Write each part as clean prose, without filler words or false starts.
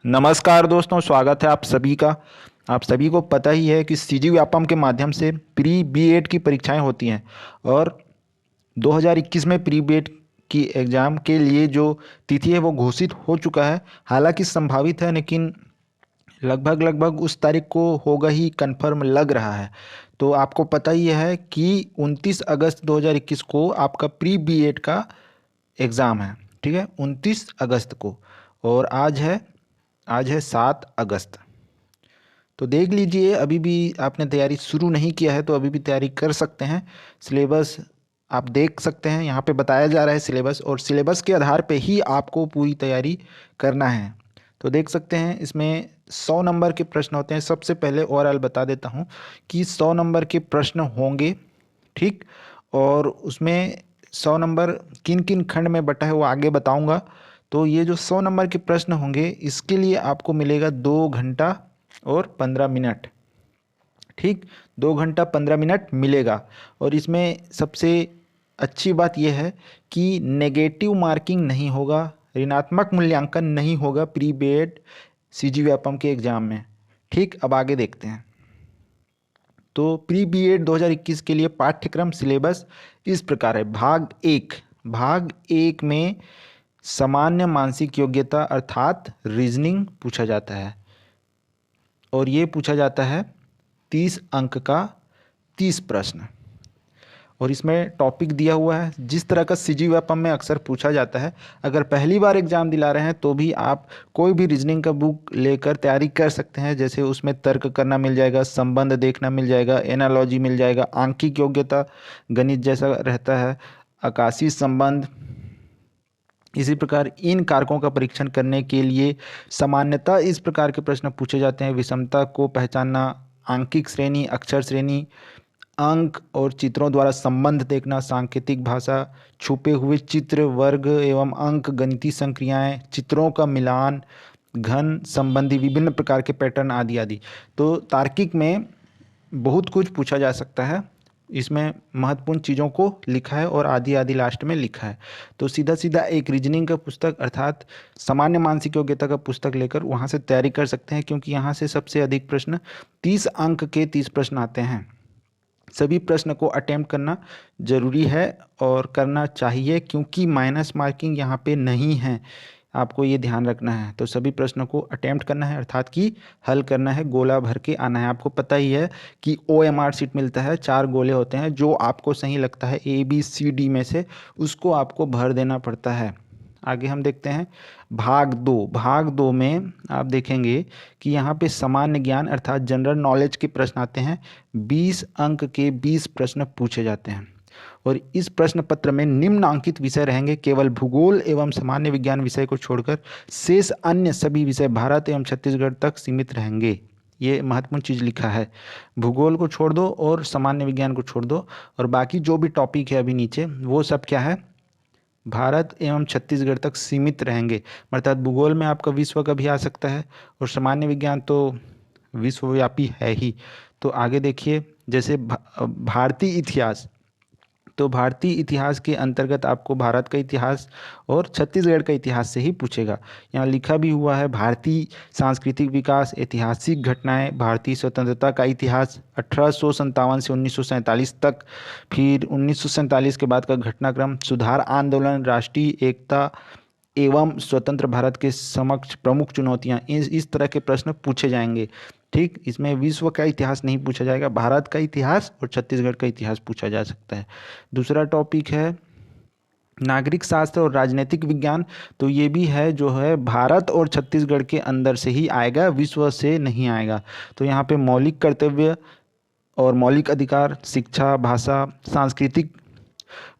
नमस्कार दोस्तों, स्वागत है आप सभी का। आप सभी को पता ही है कि सीजी व्यापम के माध्यम से प्री बीएड की परीक्षाएं होती हैं और 2021 में प्री बीएड की एग्ज़ाम के लिए जो तिथि है वो घोषित हो चुका है। हालांकि संभावित है, लेकिन लगभग लगभग उस तारीख को होगा ही, कंफर्म लग रहा है। तो आपको पता ही है कि 29 अगस्त 2021 को आपका प्री बीएड का एग्ज़ाम है। ठीक है, 29 अगस्त को। और आज है 7 अगस्त। तो देख लीजिए, अभी भी आपने तैयारी शुरू नहीं किया है तो अभी भी तैयारी कर सकते हैं। सिलेबस आप देख सकते हैं, यहाँ पे बताया जा रहा है सिलेबस, और सिलेबस के आधार पे ही आपको पूरी तैयारी करना है। तो देख सकते हैं, इसमें 100 नंबर के प्रश्न होते हैं। सबसे पहले ओवरऑल बता देता हूँ कि 100 नंबर के प्रश्न होंगे। ठीक, और उसमें 100 नंबर किन किन खंड में बटा है वो आगे बताऊंगा। तो ये जो 100 नंबर के प्रश्न होंगे, इसके लिए आपको मिलेगा 2 घंटा और 15 मिनट। ठीक, 2 घंटा 15 मिनट मिलेगा। और इसमें सबसे अच्छी बात यह है कि नेगेटिव मार्किंग नहीं होगा, ऋणात्मक मूल्यांकन नहीं होगा प्री बीएड सीजी व्यापम के एग्ज़ाम में। ठीक, अब आगे देखते हैं। तो प्री बीएड 2021 के लिए पाठ्यक्रम सिलेबस इस प्रकार है। भाग एक में सामान्य मानसिक योग्यता अर्थात रीजनिंग पूछा जाता है, और ये पूछा जाता है 30 अंक का 30 प्रश्न। और इसमें टॉपिक दिया हुआ है जिस तरह का सीजी व्यापम में अक्सर पूछा जाता है। अगर पहली बार एग्जाम दिला रहे हैं तो भी आप कोई भी रीजनिंग का बुक लेकर तैयारी कर सकते हैं। जैसे उसमें तर्क करना मिल जाएगा, संबंध देखना मिल जाएगा, एनालॉजी मिल जाएगा, आंकिक योग्यता गणित जैसा रहता है, आकाशीय संबंध। इसी प्रकार इन कारकों का परीक्षण करने के लिए सामान्यतः इस प्रकार के प्रश्न पूछे जाते हैं: विषमता को पहचानना, आंकिक श्रेणी, अक्षर श्रेणी, अंक और चित्रों द्वारा संबंध देखना, सांकेतिक भाषा, छुपे हुए चित्र, वर्ग एवं अंक, गणितीय संक्रियाएं, चित्रों का मिलान, घन संबंधी विभिन्न प्रकार के पैटर्न आदि आदि। तो तार्किक में बहुत कुछ पूछा जा सकता है। इसमें महत्वपूर्ण चीज़ों को लिखा है और आदि आदि लास्ट में लिखा है। तो सीधा सीधा एक रीजनिंग का पुस्तक अर्थात सामान्य मानसिक योग्यता का पुस्तक लेकर वहाँ से तैयारी कर सकते हैं, क्योंकि यहाँ से सबसे अधिक प्रश्न 30 अंक के 30 प्रश्न आते हैं। सभी प्रश्न को अटेम्प्ट करना जरूरी है और करना चाहिए, क्योंकि माइनस मार्किंग यहाँ पे नहीं है। आपको ये ध्यान रखना है। तो सभी प्रश्नों को अटेम्प्ट करना है, अर्थात कि हल करना है, गोला भर के आना है। आपको पता ही है कि OMR सीट मिलता है, 4 गोले होते हैं। जो आपको सही लगता है ABCD में से, उसको आपको भर देना पड़ता है। आगे हम देखते हैं भाग दो में आप देखेंगे कि यहाँ पे सामान्य ज्ञान अर्थात जनरल नॉलेज के प्रश्न आते हैं। 20 अंक के 20 प्रश्न पूछे जाते हैं, और इस प्रश्न पत्र में निम्नांकित विषय रहेंगे। केवल भूगोल एवं सामान्य विज्ञान विषय को छोड़कर शेष अन्य सभी विषय भारत एवं छत्तीसगढ़ तक सीमित रहेंगे। ये महत्वपूर्ण चीज़ लिखा है। भूगोल को छोड़ दो और सामान्य विज्ञान को छोड़ दो, और बाकी जो भी टॉपिक है अभी नीचे, वो सब क्या है, भारत एवं छत्तीसगढ़ तक सीमित रहेंगे। अर्थात भूगोल में आपका विश्व का भी आ सकता है, और सामान्य विज्ञान तो विश्वव्यापी है ही। तो आगे देखिए, जैसे भारतीय इतिहास, तो भारतीय इतिहास के अंतर्गत आपको भारत का इतिहास और छत्तीसगढ़ का इतिहास से ही पूछेगा। यहाँ लिखा भी हुआ है: भारतीय सांस्कृतिक विकास, ऐतिहासिक घटनाएं, भारतीय स्वतंत्रता का इतिहास 1857 से 1947 तक, फिर 1947 के बाद का घटनाक्रम, सुधार आंदोलन, राष्ट्रीय एकता एवं स्वतंत्र भारत के समक्ष प्रमुख चुनौतियां। इस तरह के प्रश्न पूछे जाएंगे। ठीक, इसमें विश्व का इतिहास नहीं पूछा जाएगा, भारत का इतिहास और छत्तीसगढ़ का इतिहास पूछा जा सकता है। दूसरा टॉपिक है नागरिक शास्त्र और राजनीतिक विज्ञान। तो ये भी है, जो है भारत और छत्तीसगढ़ के अंदर से ही आएगा, विश्व से नहीं आएगा। तो यहाँ पे मौलिक कर्तव्य और मौलिक अधिकार, शिक्षा, भाषा, सांस्कृतिक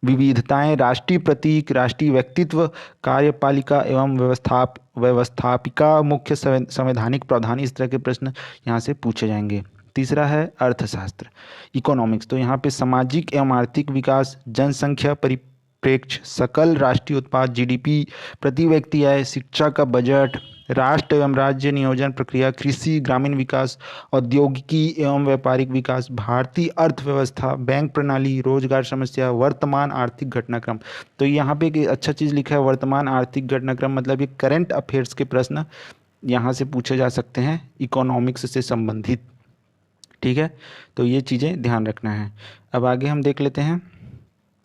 विविधताएं, राष्ट्रीय प्रतीक, राष्ट्रीय व्यक्तित्व, कार्यपालिका एवं व्यवस्थापिका, मुख्य संवैधानिक प्रावधान, इस तरह के प्रश्न यहाँ से पूछे जाएंगे। तीसरा है अर्थशास्त्र, इकोनॉमिक्स। तो यहाँ पे सामाजिक एवं आर्थिक विकास, जनसंख्या परिप्रेक्ष्य, सकल राष्ट्रीय उत्पाद GDP, प्रति व्यक्ति आय, शिक्षा का बजट, राष्ट्र एवं राज्य नियोजन प्रक्रिया, कृषि, ग्रामीण विकास, औद्योगिकी एवं व्यापारिक विकास, भारतीय अर्थव्यवस्था, बैंक प्रणाली, रोजगार समस्या, वर्तमान आर्थिक घटनाक्रम। तो यहाँ पे एक अच्छा चीज़ लिखा है, वर्तमान आर्थिक घटनाक्रम, मतलब ये करंट अफेयर्स के प्रश्न यहाँ से पूछे जा सकते हैं इकोनॉमिक्स से संबंधित। ठीक है, तो ये चीज़ें ध्यान रखना है। अब आगे हम देख लेते हैं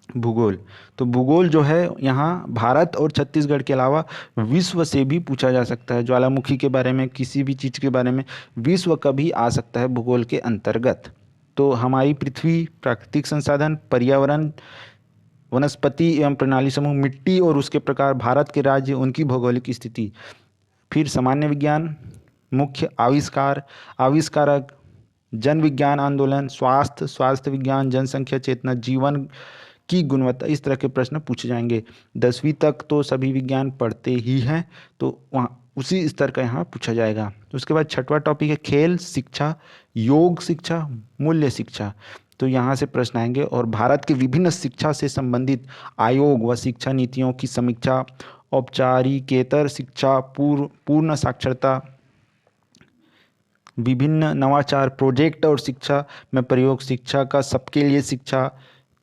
भूगोल। तो भूगोल जो है यहाँ भारत और छत्तीसगढ़ के अलावा विश्व से भी पूछा जा सकता है। ज्वालामुखी के बारे में, किसी भी चीज़ के बारे में विश्व का भी आ सकता है भूगोल के अंतर्गत। तो हमारी पृथ्वी, प्राकृतिक संसाधन, पर्यावरण, वनस्पति एवं प्रणाली समूह, मिट्टी और उसके प्रकार, भारत के राज्य, उनकी भौगोलिक स्थिति, फिर सामान्य विज्ञान, मुख्य आविष्कार, आविष्कारक, जन विज्ञान आंदोलन, स्वास्थ्य विज्ञान, जनसंख्या, चेतना, जीवन की गुणवत्ता, इस तरह के प्रश्न पूछे जाएंगे। 10वीं तक तो सभी विज्ञान पढ़ते ही हैं, तो वहाँ उसी स्तर का यहाँ पूछा जाएगा। उसके बाद छठवां टॉपिक है खेल शिक्षा, योग शिक्षा, मूल्य शिक्षा। तो यहाँ से प्रश्न आएंगे और भारत के विभिन्न शिक्षा से संबंधित आयोग व शिक्षा नीतियों की समीक्षा, औपचारिकेतर शिक्षा, पूर्ण साक्षरता, विभिन्न नवाचार, प्रोजेक्ट और शिक्षा में प्रयोग, शिक्षा का सबके लिए शिक्षा।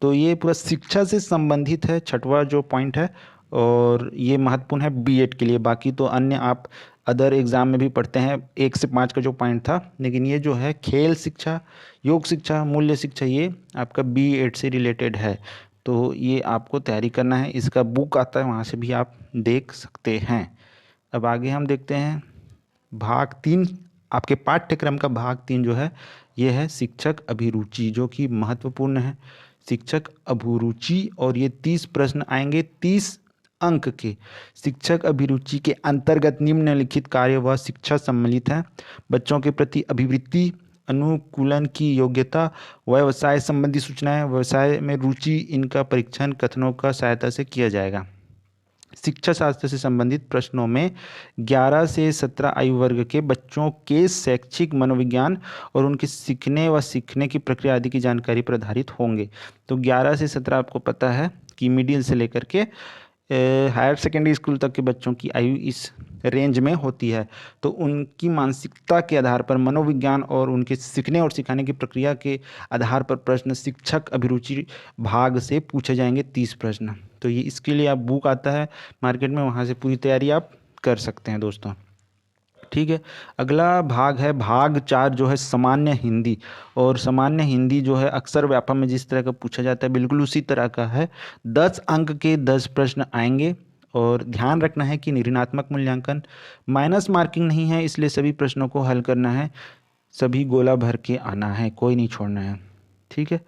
तो ये पूरा शिक्षा से संबंधित है छठवां जो पॉइंट है, और ये महत्वपूर्ण है बीएड के लिए। बाकी तो अन्य आप अदर एग्ज़ाम में भी पढ़ते हैं 1 से 5 का जो पॉइंट था, लेकिन ये जो है खेल शिक्षा, योग शिक्षा, मूल्य शिक्षा, ये आपका बीएड से रिलेटेड है। तो ये आपको तैयारी करना है। इसका बुक आता है, वहाँ से भी आप देख सकते हैं। अब आगे हम देखते हैं भाग 3। आपके पाठ्यक्रम का भाग 3 जो है ये है शिक्षक अभिरुचि, जो कि महत्वपूर्ण है। शिक्षक अभिरुचि, और ये 30 प्रश्न आएंगे 30 अंक के। शिक्षक अभिरुचि के अंतर्गत निम्नलिखित कार्य व शिक्षा सम्मिलित है। बच्चों के प्रति अभिवृत्ति, अनुकूलन की योग्यता, व्यवसाय संबंधी सूचनाएं, व्यवसाय में रुचि, इनका परीक्षण कथनों का सहायता से किया जाएगा। शिक्षा शास्त्र से संबंधित प्रश्नों में 11 से 17 आयु वर्ग के बच्चों के शैक्षिक मनोविज्ञान और उनके सीखने व सीखने की प्रक्रिया आदि की जानकारी पर आधारित होंगे। तो 11 से 17 आपको पता है कि मिडिल से लेकर के हायर सेकेंडरी स्कूल तक के बच्चों की आयु इस रेंज में होती है। तो उनकी मानसिकता के आधार पर, मनोविज्ञान और उनके सीखने और सिखाने की प्रक्रिया के आधार पर प्रश्न शिक्षक अभिरुचि भाग से पूछे जाएंगे 30 प्रश्न। तो ये इसके लिए आप बुक आता है मार्केट में, वहाँ से पूरी तैयारी आप कर सकते हैं दोस्तों। ठीक है, अगला भाग है भाग 4 जो है सामान्य हिंदी। और सामान्य हिंदी जो है अक्सर व्यापक में जिस तरह का पूछा जाता है बिल्कुल उसी तरह का है। 10 अंक के 10 प्रश्न आएंगे, और ध्यान रखना है कि ऋणात्मक मूल्यांकन, माइनस मार्किंग नहीं है, इसलिए सभी प्रश्नों को हल करना है, सभी गोला भर के आना है, कोई नहीं छोड़ना है। ठीक है,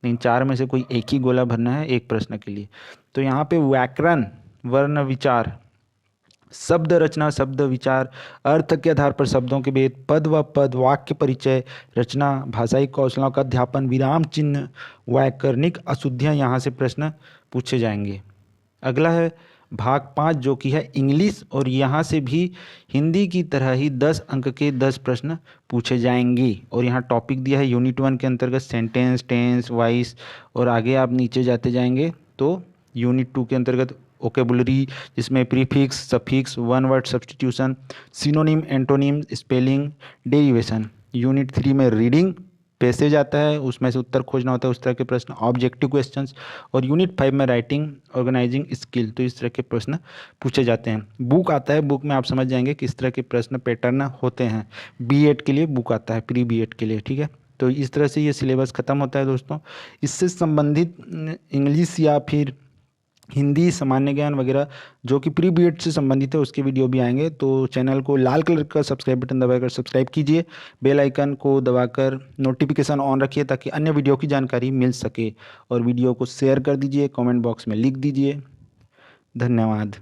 नहीं 4 में से कोई एक ही गोला भरना है एक प्रश्न के लिए। तो यहाँ पे व्याकरण, वर्ण विचार, शब्द रचना, शब्द विचार, अर्थ के आधार पर शब्दों के भेद, पद व पद, वाक्य परिचय, रचना, भाषाई कौशलों का अध्यापन, विराम चिन्ह, व्याकरणिक अशुद्धियाँ, यहाँ से प्रश्न पूछे जाएंगे। अगला है भाग 5 जो कि है इंग्लिश, और यहाँ से भी हिंदी की तरह ही 10 अंक के 10 प्रश्न पूछे जाएंगे। और यहाँ टॉपिक दिया है यूनिट 1 के अंतर्गत सेंटेंस, टेंस, वॉइस, और आगे आप नीचे जाते जाएंगे तो यूनिट 2 के अंतर्गत वोकेबुलरी, जिसमें prefix, suffix, one word substitution, synonym, antonym, spelling, derivation. Unit 3 में रीडिंग पैसेज आता है, उसमें से उत्तर खोजना होता है, उस तरह के प्रश्न, ऑब्जेक्टिव क्वेश्चंस। और यूनिट 5 में राइटिंग, ऑर्गेनाइजिंग स्किल, तो इस तरह के प्रश्न पूछे जाते हैं। बुक आता है, बुक में आप समझ जाएंगे किस तरह के प्रश्न पैटर्न होते हैं। बीएड के लिए बुक आता है, प्री बीएड के लिए। ठीक है, तो इस तरह से ये सिलेबस ख़त्म होता है दोस्तों। इससे संबंधित इंग्लिश या फिर हिंदी, सामान्य ज्ञान वगैरह जो कि प्री बीएड से संबंधित है उसके वीडियो भी आएंगे। तो चैनल को लाल कलर का सब्सक्राइब बटन दबाकर सब्सक्राइब कीजिए, बेल आइकन को दबाकर नोटिफिकेशन ऑन रखिए ताकि अन्य वीडियो की जानकारी मिल सके, और वीडियो को शेयर कर दीजिए, कमेंट बॉक्स में लिख दीजिए। धन्यवाद।